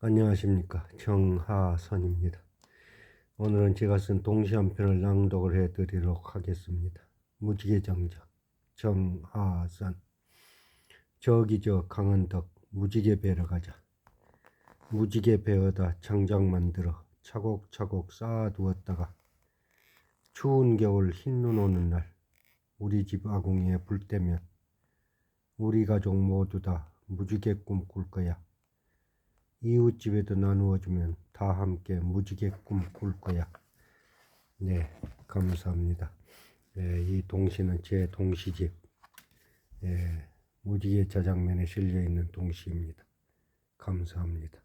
안녕하십니까, 정하선입니다. 오늘은 제가 쓴 동시 한 편을 낭독을 해드리도록 하겠습니다. 무지개정자 정하선. 저기 저 강은덕 무지개 베러 가자. 무지개 베어다 장작 만들어 차곡차곡 쌓아두었다가 추운 겨울 흰 눈 오는 날 우리 집 아궁이에 불 때면 우리 가족 모두 다 무지개 꿈 꿀 거야. 이웃집에도 나누어주면 다 함께 무지개 꿈 꿀 거야. 네, 감사합니다. 네, 이 동시는 제 동시집 무지개 자장면에 실려있는 동시입니다. 감사합니다.